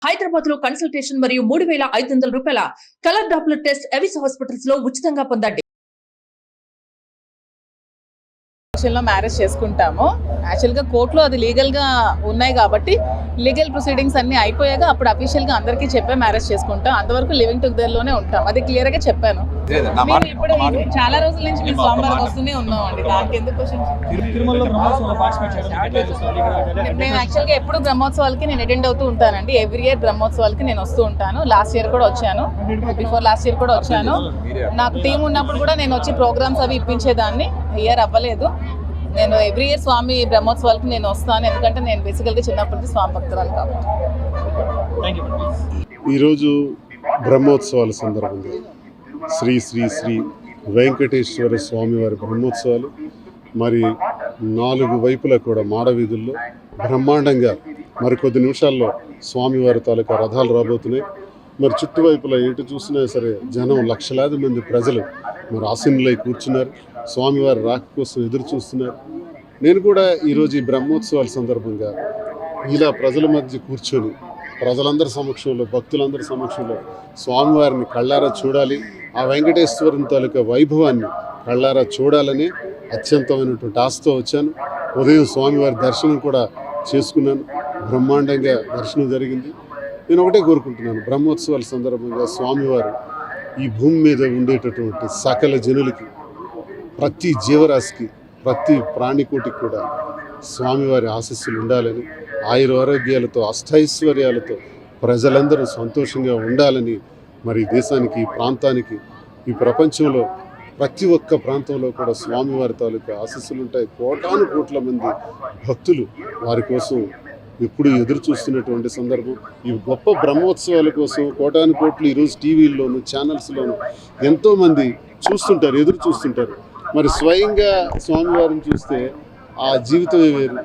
హైదరాబాద్ లో కన్సల్టేషన్ మరియు 3,500 రూపాయల colour Doppler test Avis hospitals లో ఉచితంగా పొందండి. మ్యారేజ్ చేసుకుంటాము. యాక్చువల్గా కోర్టులో అది లీగల్గా ఉన్నాయి కాబట్టి లీగల్ ప్రొసీడింగ్స్ అన్నీ అయిపోయాక అప్పుడు అఫీషియల్గా అందరికీ చెప్పే మ్యారేజ్ చేసుకుంటాం. అంతవరకు లివింగ్ టుగెదర్లోనే ఉంటాం. అది క్లియర్గా చెప్పాను. మేము ఇప్పుడు చాలా రోజుల నుంచి మేము స్వామివారికి వస్తూనే ఉన్నాం అండి. దానికి ఎందుకు మేము యాక్చువల్గా ఎప్పుడు బ్రహ్మోత్సవాలకి నేను అటెండ్ అవుతూ ఉంటానండి. ఎవ్రీ ఇయర్ బ్రహ్మోత్సవాలకి నేను వస్తూ ఉంటాను. లాస్ట్ ఇయర్ కూడా వచ్చాను, బిఫోర్ లాస్ట్ ఇయర్ కూడా వచ్చాను. నాకు టీం ఉన్నప్పుడు కూడా నేను వచ్చి ప్రోగ్రామ్స్ అవి ఇప్పించేదాన్ని. ఇయర్ అవ్వలేదు. నేను ఎవ్రీ ఇయర్ స్వామి బ్రహ్మోత్సవాలకి నేను వస్తాను, ఎందుకంటే నేను బేసికల్గా చిన్నప్పటి స్వామి భక్తురాలు కాబట్టి. ఈరోజు బ్రహ్మోత్సవాల సందర్భంగా శ్రీ శ్రీ శ్రీ వెంకటేశ్వర స్వామివారి బ్రహ్మోత్సవాలు మరి 4 వైపులా కూడా మాడవీధుల్లో బ్రహ్మాండంగా మరికొద్ది నిమిషాల్లో స్వామివారి తాలూకా రథాలు రాబోతున్నాయి. మరి చుట్టువైపులా ఎటు చూసినా సరే జనం లక్షలాది మంది ప్రజలు మరి ఆసీనులై కూర్చున్నారు. స్వామివారి రాక కోసం ఎదురు చూస్తున్నారు. నేను కూడా ఈరోజు ఈ బ్రహ్మోత్సవాల సందర్భంగా ఇలా ప్రజల మధ్య కూర్చొని ప్రజలందరి సమక్షంలో, భక్తులందరి సమక్షంలో స్వామివారిని కళ్ళారా చూడాలి, ఆ వెంకటేశ్వరుని తాలూకా వైభవాన్ని కళ్ళారా చూడాలని అత్యంతమైనటువంటి ఆశతో వచ్చాను. ఉదయం స్వామివారి దర్శనం కూడా చేసుకున్నాను. బ్రహ్మాండంగా దర్శనం జరిగింది. నేను ఒకటే కోరుకుంటున్నాను, బ్రహ్మోత్సవాల సందర్భంగా స్వామివారు ఈ భూమి మీద ఉండేటటువంటి సకల జనులకి, ప్రతి జీవరాశికి, ప్రతి ప్రాణికోటికి కూడా స్వామివారి ఆశీస్సులు ఉండాలని, ఆయురారోగ్యాలతో అష్టైశ్వర్యాలతో ప్రజలందరూ సంతోషంగా ఉండాలని, మరి దేశానికి, ఈ ప్రాంతానికి, ఈ ప్రపంచంలో ప్రతి ఒక్క ప్రాంతంలో కూడా స్వామివారి తాలూకా ఆశీస్సులు ఉంటాయి. కోటాను కోట్ల మంది భక్తులు వారి కోసం ఎప్పుడు ఎదురు చూస్తున్నటువంటి సందర్భం. ఈ గొప్ప బ్రహ్మోత్సవాల కోసం కోటాను కోట్లు ఈరోజు టీవీల్లోనూ ఛానల్స్లోనూ ఎంతోమంది చూస్తుంటారు, ఎదురు చూస్తుంటారు. మరి స్వయంగా స్వామివారిని చూస్తే ఆ జీవితమే వేరు,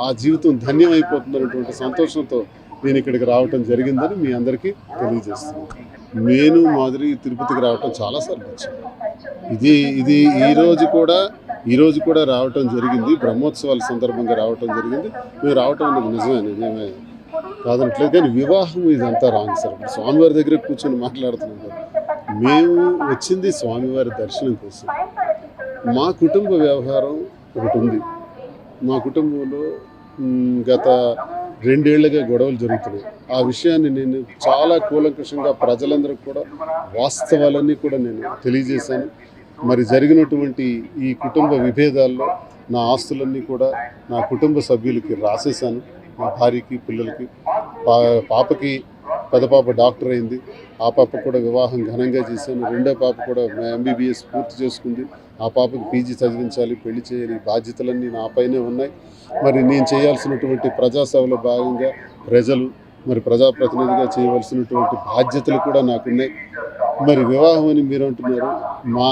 ఆ జీవితం ధన్యమైపోతుందన్నటువంటి సంతోషంతో నేను ఇక్కడికి రావటం జరిగిందని మీ అందరికీ తెలియజేస్తున్నాను. నేను మాదిరి తిరుపతికి రావటం చాలాసార్లు వచ్చాను. ఇది ఈరోజు కూడా రావటం జరిగింది. బ్రహ్మోత్సవాల సందర్భంగా రావటం జరిగింది. మేము రావటం అనేది నిజమే కాదనట్లేదు. కానీ వివాహం ఇదంతా రాంగ్ సార్. స్వామివారి దగ్గర కూర్చొని మాట్లాడుతున్నాం కదా. మేము వచ్చింది స్వామివారి దర్శనం కోసం. మా కుటుంబ వ్యవహారం ఒకటి ఉంది. మా కుటుంబంలో గత 2 ఏళ్లుగా గొడవలు జరుగుతున్నాయి. ఆ విషయాన్ని నేను చాలా కూలంకషంగా ప్రజలందరికీ కూడా వాస్తవాలన్నీ కూడా నేను తెలియజేశాను. మరి జరిగినటువంటి ఈ కుటుంబ విభేదాల్లో నా ఆస్తులన్నీ కూడా నా కుటుంబ సభ్యులకి రాసేశాను. మా భార్యకి, పిల్లలకి. పాపకి పెద్ద పాప డాక్టర్ అయింది. ఆ పాప కూడా వివాహం ఘనంగా చేశాను. రెండో పాప కూడా MBBS పూర్తి చేసుకుంది. ఆ పాపకి PG చదివించాలి, పెళ్లి చేయాలి. బాధ్యతలన్నీ నాపైనే ఉన్నాయి. మరి నేను చేయాల్సినటువంటి ప్రజాసేవలో భాగంగా ప్రజలు, మరి ప్రజాప్రతినిధిగా చేయవలసినటువంటి బాధ్యతలు కూడా నాకున్నాయి. మరి వివాహం అని మీరు అంటున్నారు. మా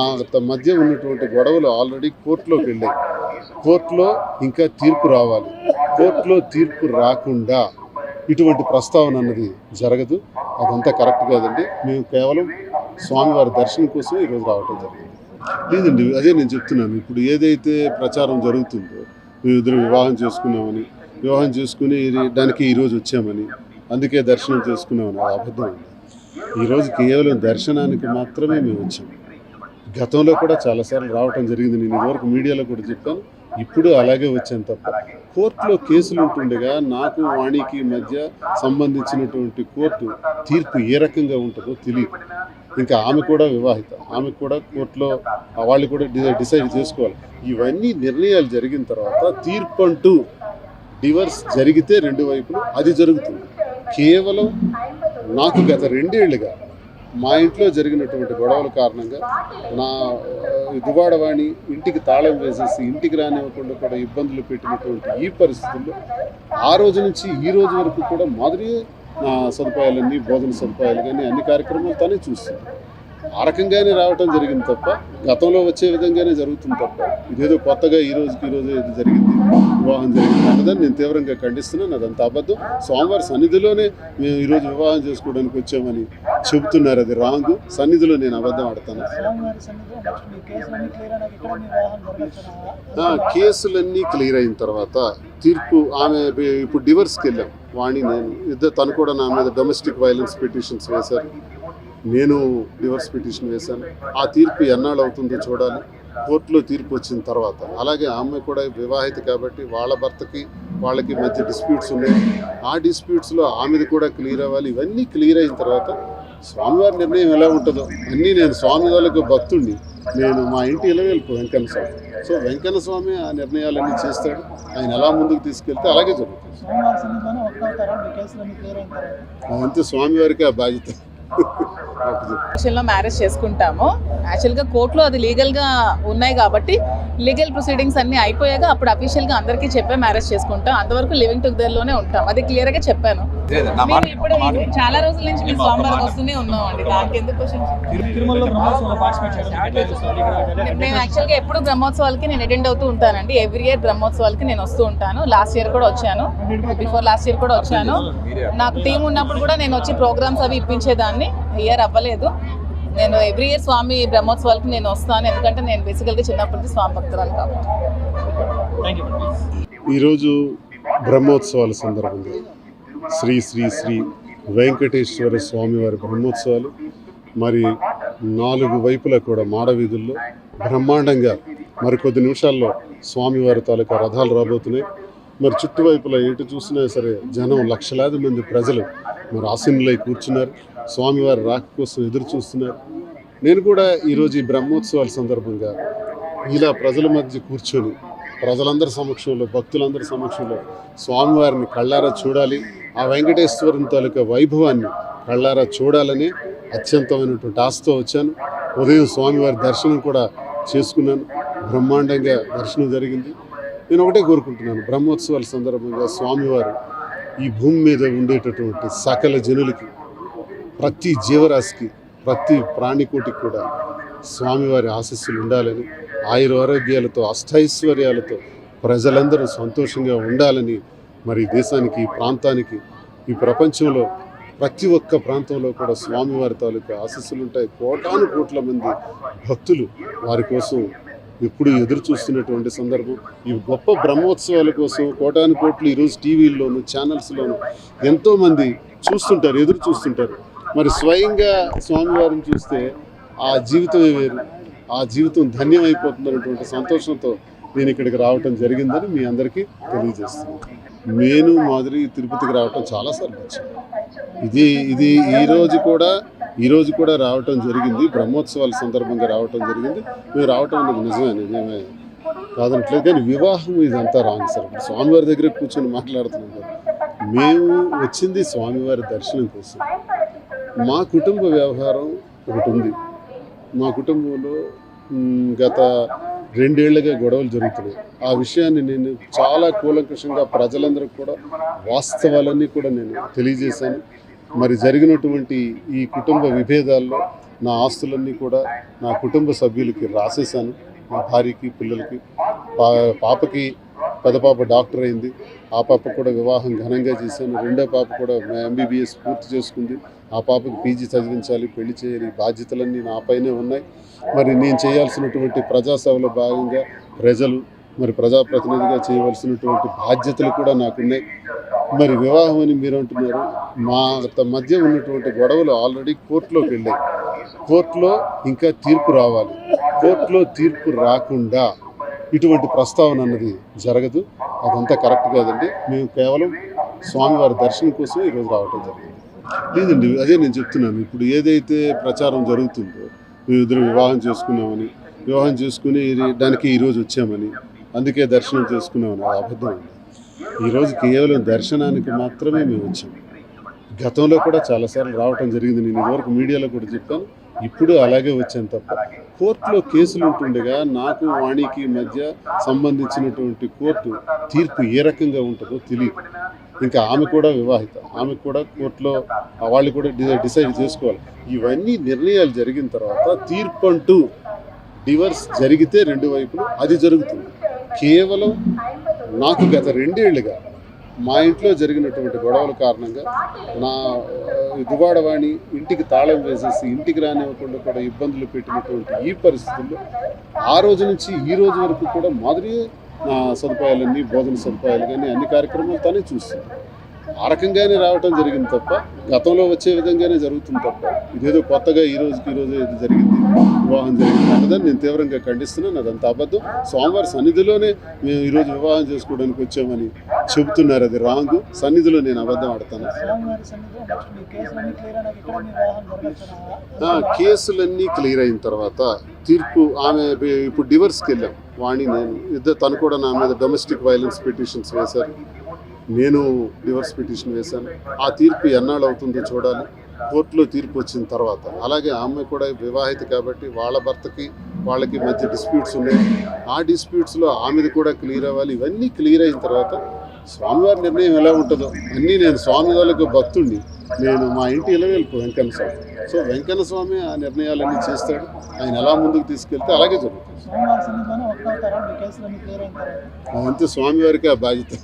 మధ్య ఉన్నటువంటి గొడవలు ఆల్రెడీ కోర్టులోకి వెళ్ళాయి. కోర్టులో ఇంకా తీర్పు రావాలి. కోర్టులో తీర్పు రాకుండా ఇటువంటి ప్రస్తావన అన్నది జరగదు. అదంతా కరెక్ట్ కాదండి. మేము కేవలం స్వామివారి దర్శనం కోసం ఈరోజు రావటం జరిగింది. లేదండి, అదే నేను చెప్తున్నాను. ఇప్పుడు ఏదైతే ప్రచారం జరుగుతుందో మేము ఇద్దరు వివాహం చేసుకుని దానికి ఈరోజు వచ్చామని, అందుకే దర్శనం చేసుకున్నామని, అది అబద్ధం అండి. ఈరోజు కేవలం దర్శనానికి మాత్రమే మేము వచ్చాము. గతంలో కూడా చాలాసార్లు రావటం జరిగింది. నేను ఇదివరకు మీడియాలో కూడా చెప్పాను. ఇప్పుడు అలాగే వచ్చాను తప్ప కోర్టులో కేసులు ఉంటుండగా నాకు వాణికి మధ్య సంబంధించినటువంటి కోర్టు తీర్పు ఏ రకంగా ఉంటుందో తెలియదు. ఇంకా ఆమె కూడా వివాహిత, ఆమె కూడా కోర్టులో వాళ్ళు కూడా డిసైడ్ చేసుకోవాలి. ఇవన్నీ నిర్ణయాలు జరిగిన తర్వాత తీర్పు అంటూ డివర్స్ జరిగితే 2 వైపులు అది జరుగుతుంది. కేవలం నాకు గత 2 ఏళ్లుగా మా ఇంట్లో జరిగినటువంటి గొడవల కారణంగా నా దువాడవాణి ఇంటికి తాళం వేసేసి ఇంటికి రానివ్వకుండా కూడా ఇబ్బందులు పెట్టినటువంటి ఈ పరిస్థితుల్లో ఆ రోజు నుంచి ఈ రోజు వరకు కూడా మాదిరి నా సదుపాయాలన్నీ, భోజన సదుపాయాలు కానీ అన్ని కార్యక్రమాలు తనే చూస్తుంది. ఆ రకంగానే రావటం జరిగింది తప్ప గతంలో వచ్చే విధంగానే జరుగుతుంది తప్ప ఇదేదో కొత్తగా ఈ రోజు ఇది జరిగింది, వివాహం జరిగింది అన్నదాన్ని నేను తీవ్రంగా ఖండిస్తున్నాను. అదంతా అబద్ధం. స్వామివారి సన్నిధిలోనే మేము ఈరోజు వివాహం చేసుకోవడానికి వచ్చామని చెబుతున్నారు. అది రాంగ్. సన్నిధిలో నేను అబద్ధం ఆడతాను. కేసులన్నీ క్లియర్ అయిన తర్వాత తీర్పు, ఆమె ఇప్పుడు డివర్స్కి వెళ్ళాం. వాణి నేను ఇద్దరు, తను కూడా నా మీద డొమెస్టిక్ వైలెన్స్ పిటిషన్స్ వేశారు, నేను డివర్స్ పిటిషన్ వేశాను. ఆ తీర్పు ఎన్నాళ్ళు అవుతుందో చూడాలి, కోర్టులో తీర్పు వచ్చిన తర్వాత. అలాగే ఆ అమ్మాయి కూడా వివాహిత కాబట్టి వాళ్ళ భర్తకి వాళ్ళకి మధ్య డిస్ప్యూట్స్ ఉన్నాయి, ఆ డిస్ప్యూట్స్లో ఆమెది కూడా క్లియర్ అవ్వాలి. ఇవన్నీ క్లియర్ అయిన తర్వాత స్వామివారి నిర్ణయం ఎలా ఉంటుందో అన్నీ, నేను స్వామి వాళ్ళకు భక్తుడిని, నేను మా ఇంటి ఇలవేల్పు వెంకన్న స్వామి. సో వెంకన్న స్వామి ఆ నిర్ణయాలన్నీ చేస్తాడు, ఆయన ఎలా ముందుకు తీసుకెళ్తే అలాగే జరుగుతుంది. అదంతా స్వామివారికి ఆ బాధ్యత. యాక్చువల్గా మ్యారేజ్ చేసుకుంటాము. యాక్చువల్గా కోర్టులో అది లీగల్గా ఉన్నాయి కాబట్టి లీగల్ ప్రొసీడింగ్స్ అన్నీ అయిపోయాక అప్పుడు అఫీషియల్గా అందరికీ చెప్పే మ్యారేజ్ చేసుకుంటాం. అంతవరకు లివింగ్ టుగెదర్లోనే ఉంటాం, అది క్లియర్గా చెప్పాను. మేము ఇప్పుడు చాలా రోజుల నుంచి మేము స్వామివారికి వస్తూనే ఉన్నామండి, దానికి ఎందుకు మేము యాక్చువల్గా ఎప్పుడు బ్రహ్మోత్సవాలకి నేను అటెండ్ అవుతూ ఉంటానండి. ఎవ్రీ ఇయర్ బ్రహ్మోత్సవాలకి నేను వస్తూ ఉంటాను. లాస్ట్ ఇయర్ కూడా వచ్చాను, బిఫోర్ లాస్ట్ ఇయర్ కూడా వచ్చాను. నాకు టీం ఉన్నప్పుడు కూడా నేను వచ్చి ప్రోగ్రామ్స్ అవి ఇప్పించేదాన్ని. ఇయర్ అవ్వలేదు. నేను ఎవ్రీ ఇయర్ స్వామి బ్రహ్మోత్సవాలకి నేను వస్తాను, ఎందుకంటే నేను బేసికల్గా చిన్నప్పటి స్వామి భక్తురాలు కాబట్టి. ఈరోజు బ్రహ్మోత్సవాల సందర్భంగా శ్రీ శ్రీ శ్రీ వెంకటేశ్వర స్వామివారి బ్రహ్మోత్సవాలు మరి 4 వైపులా కూడా మాడవీధుల్లో బ్రహ్మాండంగా మరికొద్ది నిమిషాల్లో స్వామివారి తాలూకా రథాలు రాబోతున్నాయి. మరి చుట్టువైపులా ఎటు చూసినా సరే జనం, లక్షలాది మంది ప్రజలు మరి ఆసీనులై కూర్చున్నారు, స్వామివారి రాక కోసం ఎదురు చూస్తున్నారు. నేను కూడా ఈరోజు ఈ బ్రహ్మోత్సవాల సందర్భంగా ఇలా ప్రజల మధ్య కూర్చొని ప్రజలందరి సమక్షంలో, భక్తులందరి సమక్షంలో స్వామివారిని కళ్ళారా చూడాలి, ఆ వెంకటేశ్వరుని తాలూకా వైభవాన్ని కళ్ళారా చూడాలని అత్యంతమైనటువంటి ఆశతో వచ్చాను. ఉదయం స్వామివారి దర్శనం కూడా చేసుకున్నాను, బ్రహ్మాండంగా దర్శనం జరిగింది. నేను ఒకటే కోరుకుంటున్నాను, బ్రహ్మోత్సవాల సందర్భంగా స్వామివారు ఈ భూమి మీద ఉండేటటువంటి సకల జనులకి, ప్రతి జీవరాశికి, ప్రతి ప్రాణికోటికి కూడా స్వామివారి ఆశీస్సులు ఉండాలని, ఆయురారోగ్యాలతో అష్టైశ్వర్యాలతో ప్రజలందరూ సంతోషంగా ఉండాలని, మరి దేశానికి, ఈ ప్రాంతానికి, ఈ ప్రపంచంలో ప్రతి ఒక్క ప్రాంతంలో కూడా స్వామివారి తాలూకా ఆశీస్సులు ఉంటాయి. కోటాను కోట్ల మంది భక్తులు వారి కోసం ఎప్పుడు ఎదురు చూస్తున్నటువంటి సందర్భం. ఈ గొప్ప బ్రహ్మోత్సవాల కోసం కోటాను కోట్లు ఈరోజు టీవీల్లోను, ఛానల్స్లోను ఎంతోమంది చూస్తుంటారు, ఎదురు చూస్తుంటారు. మరి స్వయంగా స్వామివారిని చూస్తే ఆ జీవితమే వేరు, ఆ జీవితం ధన్యమైపోతుందనేటువంటి సంతోషంతో నేను ఇక్కడికి రావటం జరిగిందని మీ అందరికీ తెలియజేస్తున్నాను. నేను మాదిరి తిరుపతికి రావటం చాలాసార్లు వచ్చాను. ఇది ఈరోజు కూడా రావటం జరిగింది, బ్రహ్మోత్సవాల సందర్భంగా రావటం జరిగింది. మేము రావటం అనేది నిజమే, మేమే కాదనట్లేదు. కానీ వివాహం ఇదంతా రాంగ్ సార్. ఇప్పుడు స్వామివారి దగ్గర కూర్చొని మాట్లాడుతున్నాం కదా, మేము వచ్చింది స్వామివారి దర్శనం కోసం. మా కుటుంబ వ్యవహారం ఒకటి ఉంది. మా కుటుంబంలో గత 2 ఏళ్లుగా గొడవలు జరుగుతున్నాయి. ఆ విషయాన్ని నేను చాలా కూలంకషంగా ప్రజలందరికీ కూడా వాస్తవాలన్నీ కూడా నేను తెలియజేశాను. మరి జరిగినటువంటి ఈ కుటుంబ విభేదాల్లో నా ఆస్తులన్నీ కూడా నా కుటుంబ సభ్యులకి రాసేశాను, మా భార్యకి, పిల్లలకి. పాపకి పెద్ద పాప డాక్టర్ అయింది, ఆ పాప కూడా వివాహం ఘనంగా చేశాను. రెండో పాప కూడా MBBS పూర్తి చేసుకుంది, ఆ పాపకి PG చదివించాలి, పెళ్లి చేయాలి. బాధ్యతలన్నీ నాపైనే ఉన్నాయి. మరి నేను చేయాల్సినటువంటి ప్రజాసేవలో భాగంగా ప్రజలు, మరి ప్రజాప్రతినిధిగా చేయవలసినటువంటి బాధ్యతలు కూడా నాకున్నాయి. మరి వివాహం అని మీరు అంటున్నారు, మా మధ్య ఉన్నటువంటి గొడవలు ఆల్రెడీ కోర్టులోకి వెళ్ళాయి. కోర్టులో ఇంకా తీర్పు రావాలి. కోర్టులో తీర్పు రాకుండా ఇటువంటి ప్రస్తావన అన్నది జరగదు, అదంతా కరెక్ట్ కాదండి. మేము కేవలం స్వామివారి దర్శనం కోసం ఈరోజు రావటం జరిగింది. లేదండి, అదే నేను చెప్తున్నాను. ఇప్పుడు ఏదైతే ప్రచారం జరుగుతుందో, మేము ఇద్దరు వివాహం చేసుకుని దానికి ఈరోజు వచ్చామని, అందుకే దర్శనం చేసుకున్నామని, అది అబద్ధం అండి. ఈరోజు కేవలం దర్శనానికి మాత్రమే మేము వచ్చాము. గతంలో కూడా చాలాసార్లు రావటం జరిగింది, నేను ఇదివరకు మీడియాలో కూడా చెప్పాను. ఇప్పుడు అలాగే వచ్చాను తప్ప, కోర్టులో కేసులు ఉంటుండగా నాకు వాణికి మధ్య సంబంధించినటువంటి కోర్టు తీర్పు ఏ రకంగా ఉంటుందో తెలియదు. ఇంకా ఆమె కూడా వివాహిత, ఆమెకు కూడా కోర్టులో వాళ్ళు కూడా డిసైడ్ చేసుకోవాలి. ఇవన్నీ నిర్ణయాలు జరిగిన తర్వాత తీర్పు అంటూ డివర్స్ జరిగితే 2 వైపులు అది జరుగుతుంది. కేవలం నాకు గత 2 ఏళ్లుగా మా ఇంట్లో జరిగినటువంటి గొడవల కారణంగా నా దువాడవాణి ఇంటికి తాళం వేసేసి ఇంటికి రానివ్వకుండా కూడా ఇబ్బందులు పెట్టినటువంటి ఈ పరిస్థితుల్లో ఆ రోజు నుంచి ఈ రోజు వరకు కూడా మాదిరి నా సదుపాయాలన్నీ, భోజన సదుపాయాలు కానీ అన్ని కార్యక్రమాలు తనే చూస్తుంది. ఆ రకంగానే రావటం జరిగింది తప్ప గతంలో వచ్చే విధంగానే జరుగుతుంది తప్ప ఇదేదో కొత్తగా ఈ రోజుకి ఈరోజు ఇది జరిగింది, వివాహం జరిగింది అన్నదని నేను తీవ్రంగా ఖండిస్తున్నాను. అదంతా అబద్ధం. స్వామివారి సన్నిధిలోనే మేము ఈరోజు వివాహం చేసుకోవడానికి వచ్చామని చెబుతున్నారు, అది రాంగ్. సన్నిధిలో నేను అబద్ధం ఆడతాను. కేసులన్నీ క్లియర్ అయిన తర్వాత తీర్పు ఆమె ఇప్పుడు డివర్స్కి వెళ్ళాం. వాణి నేను ఇద్దరు, తను కూడా నా మీద డొమెస్టిక్ వైలెన్స్ పిటిషన్స్ వేశారు, నేను డివర్స్ పిటిషన్ వేశాను. ఆ తీర్పు ఎన్నాళ్ళు అవుతుందో చూడాలి. కోర్టులో తీర్పు వచ్చిన తర్వాత అలాగే ఆమె కూడా వివాహిత కాబట్టి వాళ్ళ భర్తకి వాళ్ళకి మధ్య డిస్ప్యూట్స్ ఉన్నాయి. ఆ డిస్ప్యూట్స్లో ఆమెది కూడా క్లియర్ అవ్వాలి. ఇవన్నీ క్లియర్ అయిన తర్వాత స్వామివారి నిర్ణయం ఎలా ఉంటుందో అన్నీ నేను స్వామి వాళ్ళకు భక్తుడిని. నేను మా ఇంటి ఇలవేల్పు వెంకన్న స్వామి. సో వెంకన్న స్వామి ఆ నిర్ణయాలన్నీ చేస్తాడు. ఆయన ఎలా ముందుకు తీసుకెళ్తే అలాగే జరుగుతుంది. అదంతా స్వామివారికి ఆ బాధ్యత.